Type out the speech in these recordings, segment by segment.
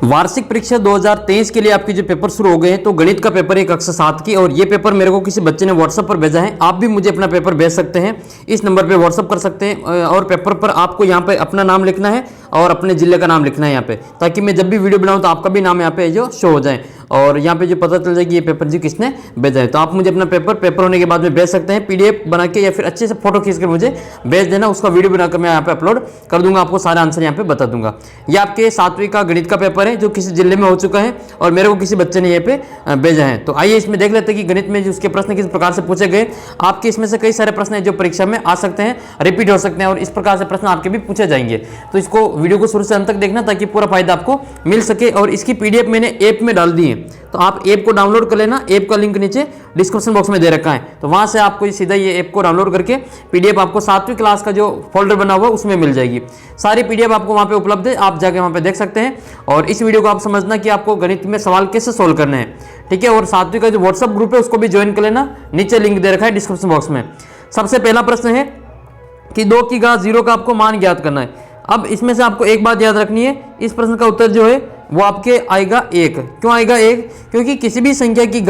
वार्षिक परीक्षा 2023 के लिए आपके जो पेपर शुरू हो गए हैं, तो गणित का पेपर है कक्षा 7 की, और ये पेपर मेरे को किसी बच्चे ने व्हाट्सएप पर भेजा है। आप भी मुझे अपना पेपर भेज सकते हैं, इस नंबर पे व्हाट्सएप कर सकते हैं। और पेपर पर आपको यहाँ पे अपना नाम लिखना है और अपने जिले का नाम लिखना है यहाँ पे, ताकि मैं जब भी वीडियो बनाऊँ तो आपका भी नाम यहाँ पे जो शो हो जाए और यहाँ पे जो पता चल जाए कि ये पेपर जी किसने भेजा है। तो आप मुझे अपना पेपर होने के बाद में भेज सकते हैं, पीडीएफ बना के या फिर अच्छे से फोटो खींच कर मुझे भेज देना। उसका वीडियो बनाकर मैं यहाँ पे अपलोड कर दूंगा, आपको सारे आंसर यहाँ पे बता दूंगा। ये आपके 7वीं का गणित का पेपर है जो किसी जिले में हो चुका है और मेरे को किसी बच्चे ने ये पे भेजा है। तो आइए इसमें देख लेते हैं कि गणित में जो उसके प्रश्न किस प्रकार से पूछे गए। आपके इसमें से कई सारे प्रश्न है जो परीक्षा में आ सकते हैं, रिपीट हो सकते हैं और इस प्रकार से प्रश्न आपके भी पूछे जाएंगे। तो इसको वीडियो को शुरू से अंत तक देखना ताकि पूरा फायदा आपको मिल सके। और इसकी पीडीएफ मैंने ऐप में डाल दी है, तो आप ऐप को डाउनलोड कर लेना। ऐप का लिंक नीचे डिस्क्रिप्शन बॉक्स में दे रखा है, तो वहां से आपको सीधा ये ऐप को डाउनलोड करके पीडीएफ आपको 7वीं क्लास का जो फोल्डर बना हुआ है उसमें मिल जाएगी। सारी पीडीएफ आपको वहां पे उपलब्ध है, आप जाके वहां पे देख सकते हैं। और इस वीडियो को आप समझना कि आपको गणित में सवाल कैसे सोल्व करने हैं, ठीक है। और 7वीं का जो व्हाट्सएप ग्रुप है उसको भी ज्वाइन कर लेना, नीचे लिंक दे रखा है डिस्क्रिप्शन बॉक्स में। सबसे पहला प्रश्न है कि 2 की घात 0 का आपको मान ज्ञात करना है। अब इसमें से आपको एक बात याद रखनी है, इस प्रश्न का उत्तर जो है वो आपके आएगा 1। क्यों आएगा 1? क्योंकि किसी भी संख्या की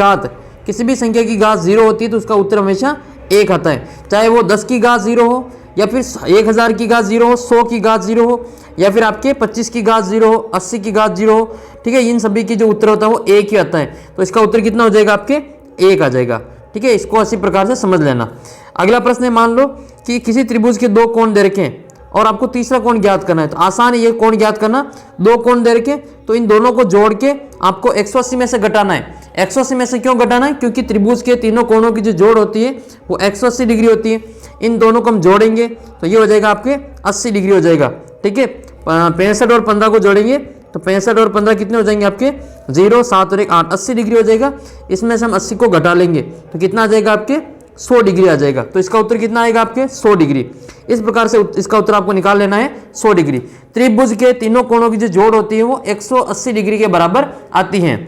घात 0 होती है तो उसका उत्तर हमेशा 1 आता है। चाहे वो 10 की घात 0 हो, या फिर 1000 की घात 0 हो, 100 की घात 0 हो, या फिर आपके 25 की घात 0 हो, 80 की घात 0 हो, ठीक है। इन सभी की जो उत्तर होता है वो 1 ही आता है। तो इसका उत्तर कितना हो जाएगा? आपके 1 आ जाएगा, ठीक है। इसको इसी प्रकार से समझ लेना। अगला प्रश्न है, मान लो कि किसी त्रिभुज के 2 कोण दे रखे हैं और आपको तीसरा कोण ज्ञात करना है। तो आसान है ये कोण ज्ञात करना। 2 कोण दे रखे, तो इन दोनों को जोड़ के आपको 180 में से घटाना है। 180 में से क्यों घटाना है? क्योंकि त्रिभुज के तीनों कोणों की जो जोड़ होती है वो 180 डिग्री होती है। इन दोनों को हम जोड़ेंगे तो ये हो जाएगा आपके 80 डिग्री हो जाएगा, ठीक है। 65 और 15 को जोड़ेंगे तो 65 और 15 कितने हो जाएंगे आपके? 0, 7 और 1 8, 80 डिग्री हो जाएगा। इसमें से हम 80 को घटा लेंगे तो कितना आ जाएगा आपके? 100 डिग्री आ जाएगा। तो इसका उत्तर कितना आएगा आपके? 100 डिग्री। इस प्रकार से इसका उत्तर आपको निकाल लेना है 100 डिग्री। त्रिभुज के तीनों कोणों की जो जोड़ होती है वो 180 डिग्री के बराबर आती है।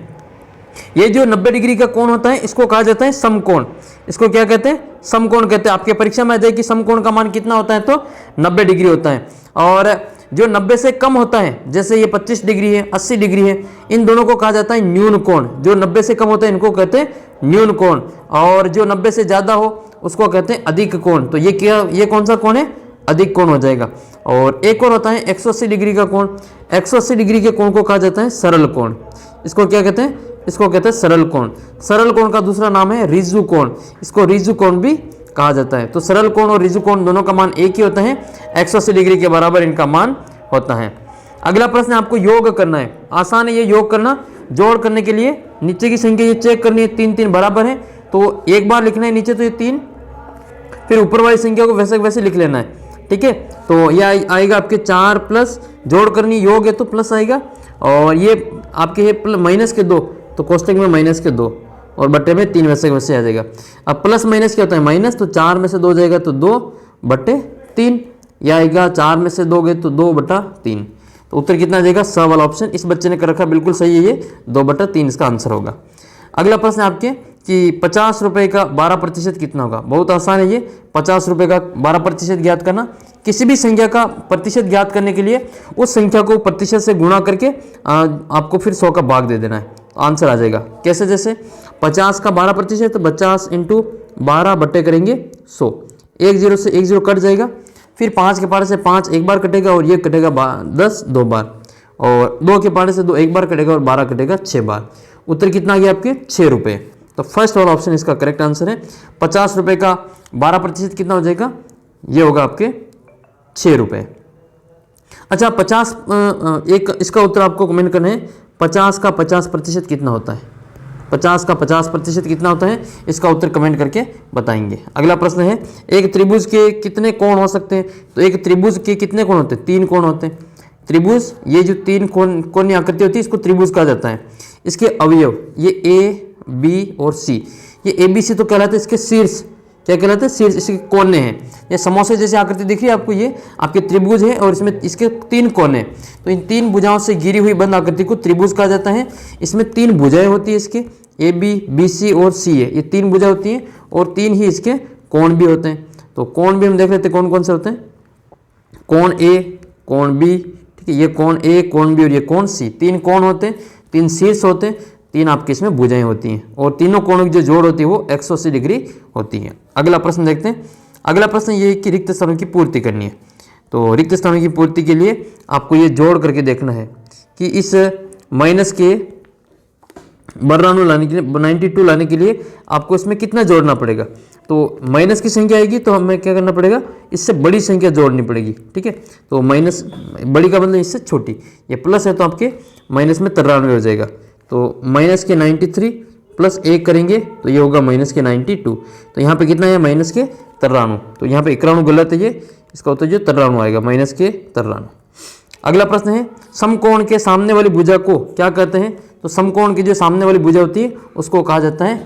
ये जो 90 डिग्री का कोण होता है इसको कहा जाता है समकोण। इसको क्या कहते हैं? समकोण कहते हैं। आपके परीक्षा में आ जाए कि समकोण का मान कितना होता है, तो 90 डिग्री होता है। और जो 90 से कम होता है, जैसे ये 25 डिग्री है, 80 डिग्री है, इन दोनों को कहा जाता है न्यून कोण। जो 90 से कम होता है इनको कहते हैं न्यून कोण, और जो 90 से ज्यादा हो उसको कहते हैं अधिक कोण। तो ये कौन सा कोण है? अधिक कोण हो जाएगा। और एक और होता है 180 डिग्री का कोण। 180 डिग्री के कोण को कहा जाता है सरल कोण। इसको क्या कहते हैं? इसको कहते हैं सरल कोण। सरल कोण का दूसरा नाम है ऋजु कोण। इसको ऋजु कोण भी कहा जाता है। तो सरल कोण और ऋजु कोण दोनों का मान एक ही होता है, 180 डिग्री के बराबर इनका मान होता है। अगला प्रश्न आपको योग करना है। आसान है ये योग करना। जोड़ करने के लिए नीचे की संख्या ये चेक करनी है, 3 3 बराबर है तो एक बार लिखना है नीचे, तो ये 3, फिर ऊपर वाली संख्या को वैसे वैसे लिख लेना है, ठीक है। तो यह आएगा आपके 4 प्लस, जोड़ करनी योग है तो प्लस आएगा, और ये आपके है माइनस के 2 तो कोष्टक में माइनस के 2 और बट्टे में 3 वैसे वैसे आ जाएगा। अब प्लस माइनस क्या होता है? माइनस। तो 4 में से 2 जाएगा तो 2/3, यह आएगा 4 में से 2 गए तो 2/3। तो उत्तर कितना आ जाएगा? स वाला ऑप्शन। इस बच्चे ने कर रखा बिल्कुल सही है, ये 2/3 इसका आंसर होगा। अगला प्रश्न आपके कि 50 रुपये का 12% कितना होगा। बहुत आसान है ये, 50 रुपये का 12% ज्ञात करना। किसी भी संख्या का प्रतिशत ज्ञात करने के लिए उस संख्या को प्रतिशत से गुणा करके आपको फिर 100 का भाग दे देना है, तो आंसर आ जाएगा। कैसे? जैसे 50 का 12% तो 50 × 12 बट्टे करेंगे 100। 1 0 से 1 0 कट जाएगा, फिर 5 के पारे से 5 एक बार कटेगा और ये कटेगा 10 2 बार, और 2 के पारे से 2 एक बार कटेगा और 12 कटेगा 6 बार। उत्तर कितना आ गया आपके? 6 रुपये। तो फर्स्ट वाला ऑप्शन इसका करेक्ट आंसर है। 50 रुपये का 12% कितना हो जाएगा? ये होगा आपके 6 रुपये। अच्छा, 50 एक इसका उत्तर आपको कमेंट करना है, 50 का 50% कितना होता है? 50 का 50% कितना होता है? इसका उत्तर कमेंट करके बताएंगे। अगला प्रश्न है, एक त्रिभुज के कितने कोण हो सकते हैं? तो एक त्रिभुज के कितने कोण होते हैं? 3 कोण होते हैं। त्रिभुज, ये जो 3 कोणीय आकृति होती है इसको त्रिभुज कहा जाता है। इसके अवयव ये ए, बी और सी, ये ए बी सी तो कहलाते हैं। इसके शीर्ष क्या कहलाते हैं? शीर्ष। इसके कोने हैं, ये समोसे जैसी आकृति दिख रही है आपको, ये आपके त्रिभुज है और इसमें इसके 3 कोने। तो इन 3 भुजाओं से घिरी हुई बंद आकृति को त्रिभुज कहा जाता है। इसमें 3 भुजाएं होती है, इसके ए बी, बी सी और सी है, ये 3 भुजा होती हैं और 3 ही इसके कोण भी होते हैं। तो कोण भी हम देख लेते हैं कौन कौन से होते हैं। कोण ए, कोण बी, ठीक है। ये कोण ए, कोण बी और ये कोण सी, 3 कोण होते हैं, 3 शीर्ष होते हैं, 3 आपके इसमें भुजाएं होती हैं और तीनों कोणों की जो जोड़ होती है वो 180 डिग्री होती है। अगला प्रश्न देखते हैं। अगला प्रश्न ये है कि रिक्त स्थानों की पूर्ति करनी है। तो रिक्त स्थानों की पूर्ति के लिए आपको ये जोड़ करके देखना है कि इस माइनस के बराबर लाने के लिए 92 लाने के लिए आपको इसमें कितना जोड़ना पड़ेगा। तो माइनस की संख्या आएगी तो हमें क्या करना पड़ेगा, इससे बड़ी संख्या जोड़नी पड़ेगी। ठीक है, तो माइनस बड़ी का मतलब इससे छोटी, ये प्लस है तो आपके माइनस में 93 हो जाएगा। तो माइनस के 93 प्लस 1 करेंगे तो ये होगा माइनस के 92। तो यहाँ पे कितना है, माइनस के 93। तो यहाँ पे 91 गलत है, ये इसका उत्तर जो 93 आएगा, माइनस के 93। अगला प्रश्न है समकोण के सामने वाली भुजा को क्या कहते हैं। तो समकोण की जो सामने वाली भुजा होती है उसको कहा जाता है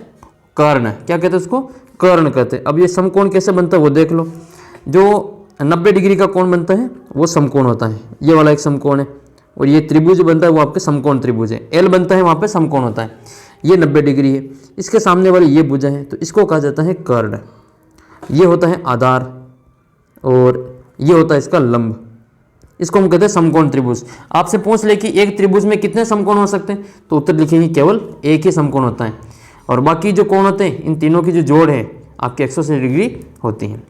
कर्ण। क्या कहते हैं उसको, कर्ण कहते हैं। अब ये समकोण कैसे बनता है वो देख लो। जो 90 डिग्री का कोण बनता है वो समकोण होता है, ये वाला एक समकोण है, और ये त्रिभुज बनता है वो आपके समकोण त्रिभुज है। एल बनता है वहाँ पे समकोण होता है, ये 90 डिग्री है। इसके सामने वाली ये भुजा है तो इसको कहा जाता है कर्ण। ये होता है आधार और ये होता है इसका लंब, इसको हम कहते हैं समकोण त्रिभुज। आपसे पूछ ले कि एक त्रिभुज में कितने समकोण हो सकते हैं, तो उत्तर लिखेंगे केवल एक ही समकोण होता है, और बाकी जो कोण होते हैं इन तीनों की जो जोड़ है आपके 180 डिग्री होती है।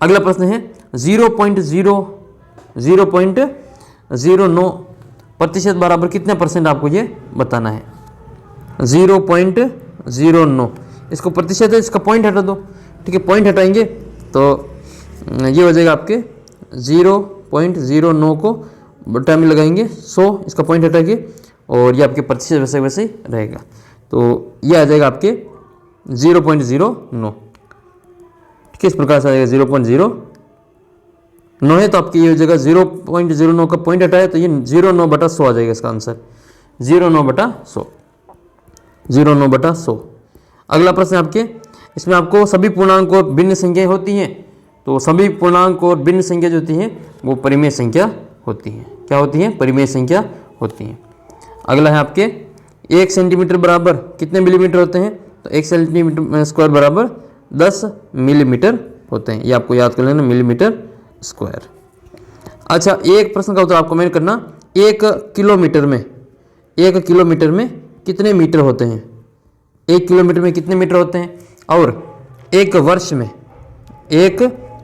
अगला प्रश्न है 0.09% बराबर कितने परसेंट आपको ये बताना है। 0.09 इसको प्रतिशत है, इसका पॉइंट हटा दो। ठीक है, पॉइंट हटाएंगे तो ये हो जाएगा आपके 0.09 को बटा में लगाएंगे 100, इसका पॉइंट हटा के, और ये आपके प्रतिशत वैसे वैसे ही रहेगा। तो ये आ जाएगा आपके 0.09। ठीक है, इस प्रकार से आ जाएगा 0.09 है तो आपकी ये हो जाएगा 0.09 का पॉइंट हटाया तो ये 0.9/100 आ जाएगा इसका आंसर, 0.9/100, 0.9/100। अगला प्रश्न आपके, इसमें आपको सभी पूर्णांक और भिन्न संख्याएं होती हैं। तो सभी पूर्णांक और भिन्न संख्या जो होती हैं वो परिमेय संख्या होती हैं। क्या होती हैं, परिमेय संख्या होती हैं। अगला है आपके 1 सेंटीमीटर बराबर कितने मिलीमीटर होते हैं। तो 1 सेंटीमीटर स्क्वायर बराबर 10 मिलीमीटर होते हैं, ये आपको याद कर लेना, मिलीमीटर स्क्वायर। अच्छा, एक प्रश्न का उत्तर आपको कमेंट करना, 1 किलोमीटर में कितने मीटर होते हैं। 1 किलोमीटर में कितने मीटर होते हैं, और एक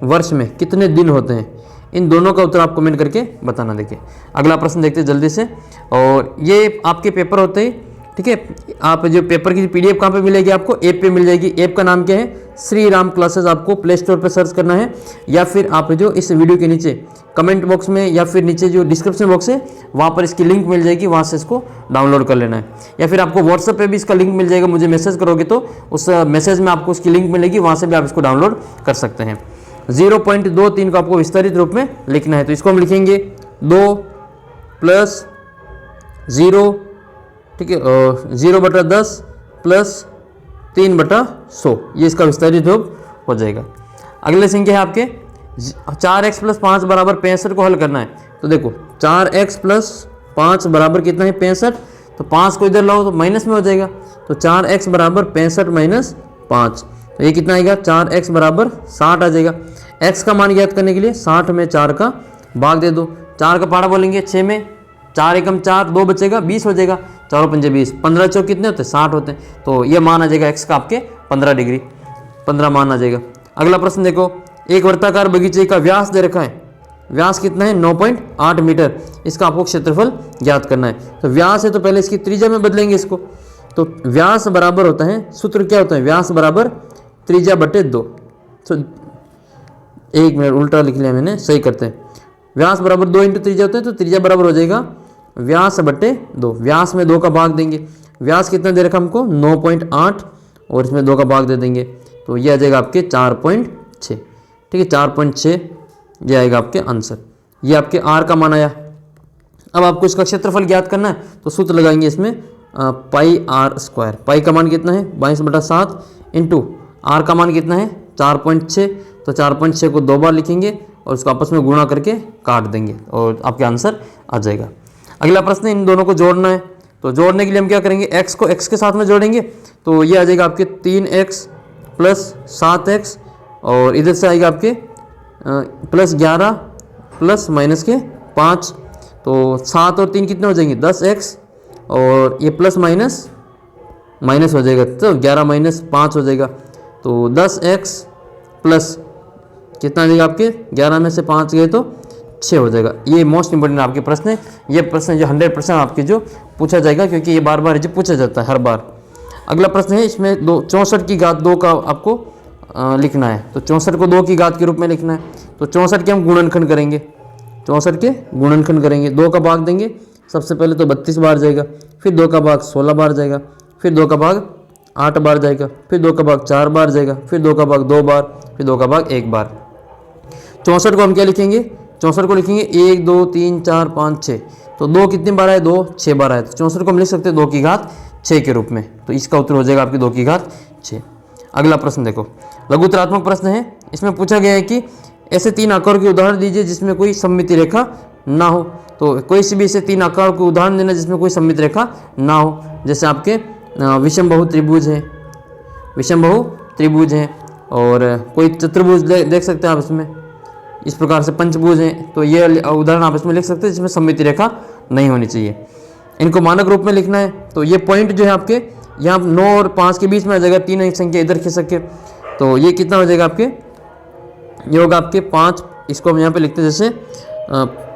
वर्ष में कितने दिन होते हैं। इन दोनों का उत्तर आप कमेंट करके बताना। देखिए अगला प्रश्न देखते हैं जल्दी से, और ये आपके पेपर होते हैं। ठीक है, आप जो पेपर की PDF कहाँ पे मिलेगी, आपको ऐप पे मिल जाएगी। ऐप का नाम क्या है, श्री राम क्लासेस। आपको प्ले स्टोर पे सर्च करना है, या फिर आप जो इस वीडियो के नीचे कमेंट बॉक्स में या फिर नीचे जो डिस्क्रिप्शन बॉक्स है वहाँ पर इसकी लिंक मिल जाएगी, वहाँ से इसको डाउनलोड कर लेना है। या फिर आपको व्हाट्सएप पे भी इसका लिंक मिल जाएगा, मुझे मैसेज करोगे तो उस मैसेज में आपको उसकी लिंक मिलेगी, वहाँ से भी आप इसको डाउनलोड कर सकते हैं। 0.23 को आपको विस्तारित रूप में लिखना है, तो इसको हम लिखेंगे 2 + 0, ठीक है, 0/10 + 3/100, ये इसका विस्तारित रूप हो जाएगा। अगले संख्या है आपके 4x + 5 बराबर 65 को हल करना है। तो देखो 4x + 5 बराबर कितना है, 65। तो 5 को इधर लाओ तो माइनस में हो जाएगा, तो 4x बराबर 65 - 5, तो ये कितना आएगा, 4x बराबर 60 आ जाएगा। x का मान ज्ञात करने के लिए 60 में 4 का भाग दे दो, 4 का पहाड़ा बोलेंगे 6 में, 4 एकम 4, 2 बचेगा 20 हो जाएगा, 4 × 5 = 20, 15 चौक कितने होते हैं, 60 होते हैं। तो ये मान आ जाएगा x का आपके 15 डिग्री, 15 मान आ जाएगा। अगला प्रश्न देखो, एक वर्ताकार बगीचे का व्यास दे रखा है, व्यास कितना है, 9.8 मीटर। इसका आपको क्षेत्रफल ज्ञात करना है। तो व्यास है तो पहले इसकी त्रिज्या में बदलेंगे इसको, तो व्यास बराबर होता है, सूत्र क्या होता है, व्यास बराबर त्रिज्या/2। तो 1 मिनट उल्टा लिख लिया मैंने, सही करते हैं। व्यास बराबर 2 × त्रिज्या होता है, तो त्रिज्या बराबर हो जाएगा व्यास/2। व्यास में 2 का भाग देंगे, व्यास कितना दे रखा हमको, 9.8, और इसमें 2 का भाग दे देंगे, तो ये आ जाएगा आपके 4.6। ठीक है, 4.6 ये आएगा आपके आंसर। ये आपके r का मान आया। अब आपको इसका क्षेत्रफल ज्ञात करना है, तो सूत्र लगाएंगे इसमें πr²। पाई का मान कितना है, 22/7 × r का मान कितना है, 4.6। तो 4.6 को 2 बार लिखेंगे और उसको आपस में गुणा करके काट देंगे और आपके आंसर आ जाएगा। अगला प्रश्न, इन दोनों को जोड़ना है। तो जोड़ने के लिए हम क्या करेंगे, x को x के साथ में जोड़ेंगे, तो ये आ जाएगा आपके 3x + 7x, और इधर से आएगा आपके +11 + -5, तो 7 और 3 कितने हो जाएंगे 10x, और ये प्लस माइनस माइनस हो जाएगा तो 11 माइनस 5 हो जाएगा। तो 10x प्लस कितना आ जाएगा आपके 11 में से 5 गए तो 6 हो जाएगा। ये मोस्ट इंपोर्टेंट आपके प्रश्न है, ये प्रश्न जो 100% आपके जो पूछा जाएगा, क्योंकि ये बार बार जो पूछा जाता है हर बार। अगला प्रश्न है, इसमें 64 की घात 2 का आपको लिखना है। तो 64 को 2 की घात के रूप में लिखना है। तो 64 के हम गुणनखंड करेंगे, 64 के गुणनखंड करेंगे, 2 का भाग देंगे। सबसे पहले तो 32 बार जाएगा, फिर 2 का भाग 16 बार जाएगा, फिर 2 का भाग 8 बार जाएगा, फिर 2 का भाग 4 बार जाएगा, फिर 2 का भाग 2 बार, फिर 2 का भाग 1 बार। 64 को हम क्या लिखेंगे, 64 को लिखेंगे 1 2 3 4 5 6। तो 2 कितनी बार आए 2 6 बार आए, तो 64 को हम लिख सकते हैं 2 की घात 6 के रूप में। तो इसका उत्तर हो जाएगा आपकी 2 की घात 6। अगला प्रश्न देखो, लघुत्तरात्मक प्रश्न है। इसमें पूछा गया है कि ऐसे 3 आकारों के उदाहरण दीजिए जिसमें कोई सममिति रेखा ना हो। तो कोई से भी ऐसे 3 आकारों के उदाहरण देना जिसमें कोई सममित रेखा ना हो। जैसे आपके विषमबाहु त्रिभुज है, विषमबाहु त्रिभुज है, और कोई चतुर्भुज देख सकते हैं आप इसमें, इस प्रकार से पंचभुज हैं। तो ये उदाहरण आप इसमें लिख सकते हैं जिसमें सममिति रेखा नहीं होनी चाहिए। इनको मानक रूप में लिखना है। तो ये पॉइंट जो है आपके यहाँ 9 और 5 के बीच में आ जाएगा, 3 एक संख्या इधर खिसक के। तो ये कितना हो जाएगा आपके, ये होगा आपके 5, इसको हम यहाँ पे लिखते हैं जैसे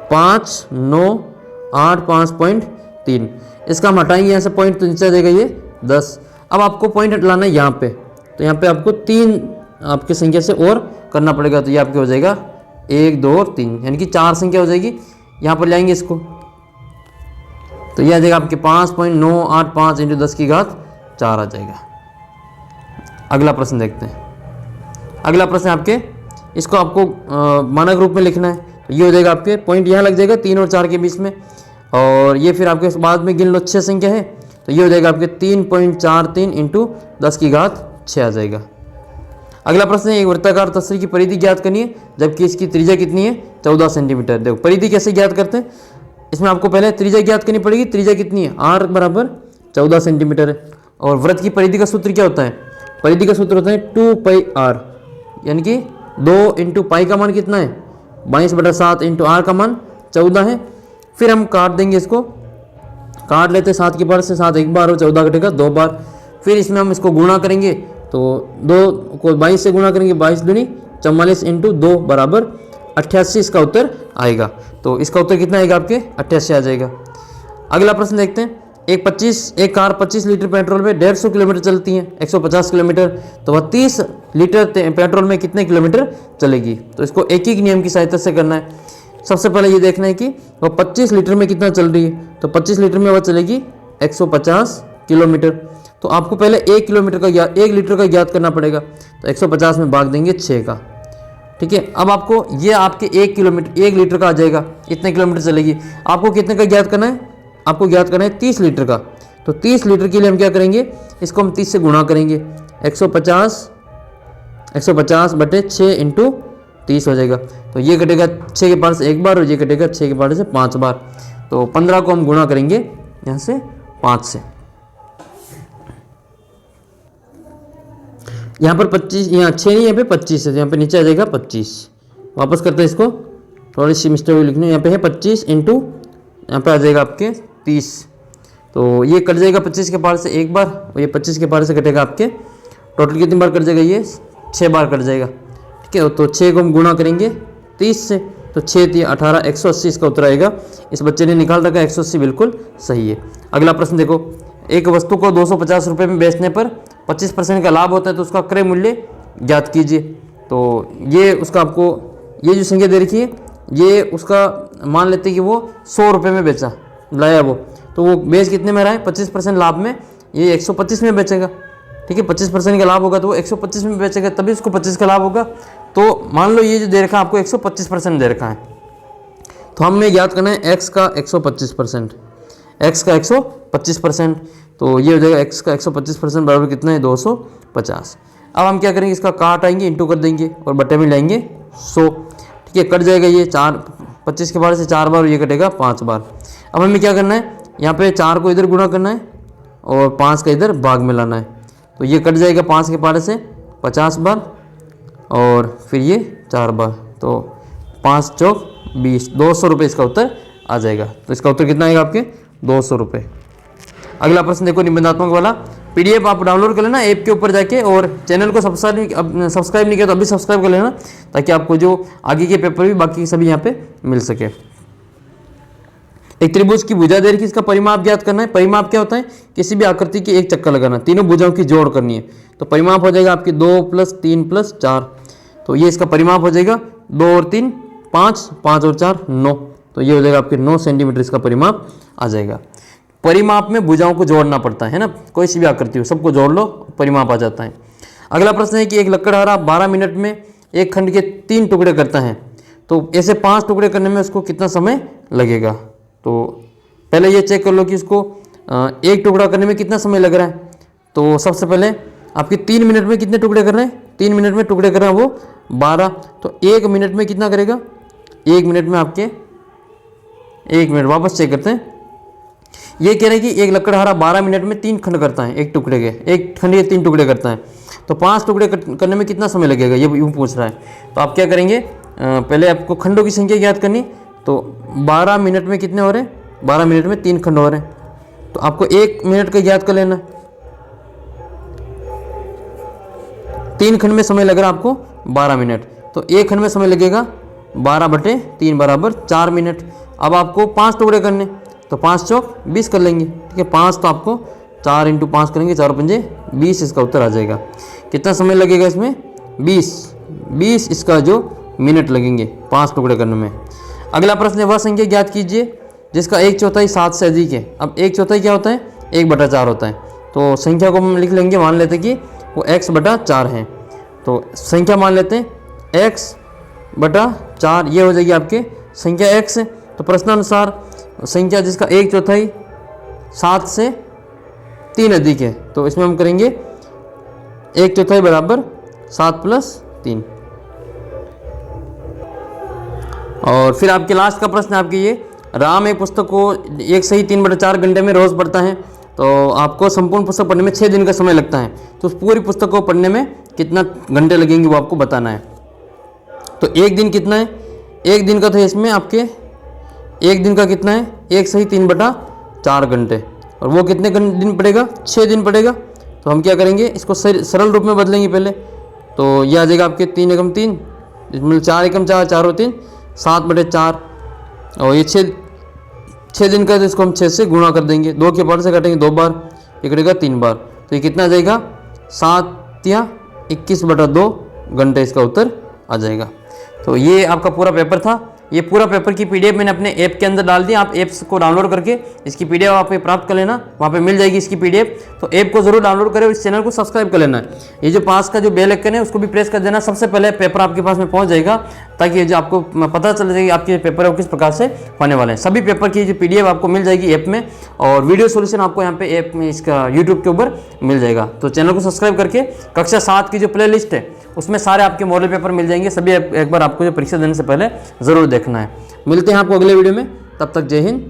5 9 8 5.3। इसका हम हटाएंगे यहाँ से पॉइंट, तो नीचे आ जाएगा ये 10। अब आपको पॉइंट हटाना है यहाँ पे, तो यहाँ पे आपको 3 आपकी संख्या से और करना पड़ेगा। तो ये आपके हो जाएगा 1 2 और 3, यानी कि 4 संख्या हो जाएगी। यहाँ पर लाएंगे इसको, तो यह आ जाएगा आपके 5.985 इंटू 10 की घात 4 आ जाएगा। अगला प्रश्न देखते हैं। अगला प्रश्न आपके, इसको आपको मानक रूप में लिखना है। तो ये हो जाएगा आपके पॉइंट यहाँ लग जाएगा 3 और 4 के बीच में, और ये फिर आपके बाद में गिन लो 6 संख्या है। तो ये हो जाएगा आपके 3.43 इंटू 10 की घात 6 आ जाएगा। अगला प्रश्न है, एक वृत्ताकार तस्वीर की परिधि ज्ञात करनी है जबकि इसकी त्रिज्या कितनी है 14 सेंटीमीटर। देखो परिधि कैसे ज्ञात करते हैं, इसमें आपको पहले त्रिज्या ज्ञात करनी पड़ेगी। त्रिज्या कितनी है, r बराबर 14 सेंटीमीटर है। और वृत्त की परिधि का सूत्र क्या होता है, परिधि का सूत्र होता है 2πr, यानी कि 2 इंटू पाई का मान कितना है 22/7 इंटू r का मान 14 है। फिर हम काट देंगे, इसको काट लेते हैं 7 की पावर से, 7 एक बार और 14 कटेगा 2 बार। फिर इसमें हम इसको गुणा करेंगे, तो 2 को 22 से गुणा करेंगे, 22 दूनी 44 इंटू 2 बराबर 88 इसका उत्तर आएगा। तो इसका उत्तर कितना आएगा आपके 88 आ जाएगा। अगला प्रश्न देखते हैं, एक कार 25 लीटर पेट्रोल में 150 किलोमीटर चलती है, 150 किलोमीटर, तो वह 30 लीटर पेट्रोल में कितने किलोमीटर चलेगी। तो इसको एक ही नियम की सहायता से करना है। सबसे पहले ये देखना है कि वह 25 लीटर में कितना चल रही है। तो 25 लीटर में वह चलेगी 150 किलोमीटर। तो आपको पहले 1 किलोमीटर का 1 लीटर का ज्ञात करना पड़ेगा। तो 150 में भाग देंगे 6 का, ठीक है। अब आपको ये आपके 1 लीटर का आ जाएगा, इतने किलोमीटर चलेगी। आपको कितने का ज्ञात करना है, आपको ज्ञात करना है 30 लीटर का। तो 30 लीटर के लिए हम क्या करेंगे, इसको हम 30 से गुणा करेंगे, 150 बटे 6 इंटू 30 हो जाएगा। तो ये कटेगा 6 के पार से 1 बार और ये कटेगा 6 के पार से 5 बार। तो 15 को हम गुणा करेंगे यहाँ से 5 से, यहाँ पर 25, यहाँ 6 नहीं, यहाँ पे 25 है, यहाँ पे नीचे आ जाएगा 25। वापस करते हैं इसको, थोड़ी सी मिस्टेक हुई लिखनी है। यहाँ पे है 25 इंटू यहाँ पे आ जाएगा आपके 30। तो ये कट जाएगा 25 के पार से 1 बार और ये 25 के पार से कटेगा आपके, टोटल कितनी बार कट जाएगा, ये 6 बार कट जाएगा, ठीक है। तो 6 को हम गुणा करेंगे 30 से, तो 6 3 18 180 इसका उत्तर आएगा। इस बच्चे ने निकाल रखा 180 बिल्कुल सही है। अगला प्रश्न देखो, एक वस्तु को 250 रुपये में बेचने पर 25% का लाभ होता है, तो उसका क्रय मूल्य ज्ञात कीजिए। तो ये उसका आपको ये जो संख्या दे रखी है, ये उसका मान लेते हैं कि वो 100 रुपये में बेचा लाया वो, तो वो बेच कितने में रहा है 25% लाभ में, ये 125 में बेचेगा, ठीक है। 25% का लाभ होगा तो वो 125 में बेचेगा, तभी उसको 25 का लाभ होगा। तो मान लो ये जो दे रखा है आपको 125% दे रखा है, तो हमें ज्ञात करना है x का 125%, x का 125%। तो ये हो जाएगा x का 125% बराबर कितना है 250। अब हम क्या करेंगे, इसका काट आएंगे, इंटू कर देंगे और बटे में लाएंगे 100, ठीक है। कट जाएगा ये 25 के बार से 4 बार और ये कटेगा 5 बार। अब हमें क्या करना है, यहाँ पे 4 को इधर गुणा करना है और 5 का इधर भाग में लाना है। तो ये कट जाएगा 5 के पारे से 50 बार और फिर ये 4 बार, तो 5 चौक 20, 200 रुपये इसका उत्तर आ जाएगा। तो इसका उत्तर कितना आएगा आपके 200 रुपये। अगला प्रश्न देखो निबंधात्मक वाला, पीडीएफ आप डाउनलोड कर लेना ऐप के ऊपर जाके, और चैनल को सब्सक्राइब नहीं किया तो अभी सब्सक्राइब कर लेना, ताकि आपको जो आगे के पेपर भी बाकी सभी यहाँ पे मिल सके। एक त्रिभुज की भुजा दे रखी, इसका परिमाप ज्ञात करना है। परिमाप क्या होता है, किसी भी आकृति की एक चक्कर लगाना, तीनों भुजाओं की जोड़ करनी है। तो परिमाप हो जाएगा आपकी 2 + 3 + 4, तो ये इसका परिमाप हो जाएगा 2 और 3 5, 5 और 4 9, तो ये हो जाएगा आपके 9 सेंटीमीटर इसका परिमाप आ जाएगा। परिमाप में भुजाओं को जोड़ना पड़ता है ना, कोई सी भी आकृति हो सबको जोड़ लो, परिमाप आ जाता है। अगला प्रश्न है कि एक लकड़हारा 12 मिनट में एक खंड के 3 टुकड़े करता है, तो ऐसे 5 टुकड़े करने में उसको कितना समय लगेगा। तो पहले ये चेक कर लो कि उसको एक टुकड़ा करने में कितना समय लग रहा है। तो सबसे पहले आपके 3 मिनट में कितने टुकड़े कर रहे हैं, 3 मिनट में टुकड़े कर रहे हैं वो 12, तो 1 मिनट में कितना करेगा, 1 मिनट में आपके 1 मिनट वापस चेक करते हैं। ये कह रहे हैं कि एक लकड़हारा 12 मिनट में 3 खंड करता है, एक टुकड़े के, एक खंड के 3 टुकड़े करता है, तो 5 टुकड़े करने में कितना समय लगेगा, ये यूँ पूछ रहा है। तो आप क्या करेंगे, पहले आपको खंडों की संख्या ज्ञात करनी, तो 12 मिनट में कितने हो रहे हैं, 12 मिनट में 3 खंड हो रहे हैं, तो आपको 1 मिनट का ज्ञात कर लेना। 3 खंड में समय लग रहा है आपको 12 मिनट, तो 1 खंड में समय लगेगा 12/3 बराबर 4 मिनट। अब आपको 5 टुकड़े करने, तो 5 चौक 20 कर लेंगे, ठीक है। 5 तो आपको 4 × 5 करेंगे, 4 पंजे 20, इसका उत्तर आ जाएगा। कितना समय लगेगा इसमें, 20 इसका जो मिनट लगेंगे 5 टुकड़े करने में। अगला प्रश्न है, वह संख्या ज्ञात कीजिए जिसका 1/4 7 से अधिक है। अब 1/4 क्या होता है, 1/4 होता है, तो संख्या को हम लिख लेंगे, मान लेते हैं कि वो x/4 है, तो संख्या मान लेते हैं x/4, ये हो जाएगी आपके संख्या x। तो प्रश्नानुसार संख्या जिसका 1/4 7 से 3 अधिक है, तो इसमें हम करेंगे 1/4 बराबर 7 + 3। और फिर आपके लास्ट का प्रश्न आपके ये, राम एक पुस्तक को 1 सही 3/4 घंटे में रोज़ पढ़ता है, तो आपको संपूर्ण पुस्तक पढ़ने में 6 दिन का समय लगता है, तो उस पूरी पुस्तक को पढ़ने में कितना घंटे लगेंगे वो आपको बताना है। तो एक दिन कितना है, एक दिन का तो इसमें आपके एक दिन का कितना है, 1 सही 3/4 घंटे, और वो कितने दिन पड़ेगा, 6 दिन पड़ेगा। तो हम क्या करेंगे, इसको सरल रूप में बदलेंगे पहले, तो यह आ जाएगा आपके 3 × 3, इसमें 4 × 4 4 और 3 7/4, और ये 6 दिन का, तो इसको हम 6 से गुणा कर देंगे, 2 के पार से काटेंगे 2 बार, ये कटेगा 3 बार, तो ये कितना आ जाएगा, 7 या 21/2 घंटे इसका उत्तर आ जाएगा। तो ये आपका पूरा पेपर था। ये पूरा पेपर की पीडीएफ मैंने अपने ऐप के अंदर डाल दी, आप ऐप्स को डाउनलोड करके इसकी पीडीएफ आप प्राप्त कर लेना, वहाँ पे मिल जाएगी इसकी पीडीएफ। तो ऐप को जरूर डाउनलोड करें और इस चैनल को सब्सक्राइब कर लेना है। ये जो पास का जो बेल आइकन है उसको भी प्रेस कर देना, सबसे पहले पेपर आपके पास में पहुँच जाएगा, ताकि ये जो आपको पता चल जाएगी आपके पेपर किस प्रकार से होने वाले हैं। सभी पेपर की जो पीडीएफ आपको मिल जाएगी ऐप में, और वीडियो सोल्यूशन आपको यहाँ पे ऐप में इसका यूट्यूब के ऊपर मिल जाएगा। तो चैनल को सब्सक्राइब करके कक्षा 7 की जो प्ले लिस्ट है उसमें सारे आपके मॉडल पेपर मिल जाएंगे, सभी एक बार आपको जो परीक्षा देने से पहले ज़रूर देखना है। मिलते हैं आपको अगले वीडियो में, तब तक जय हिंद,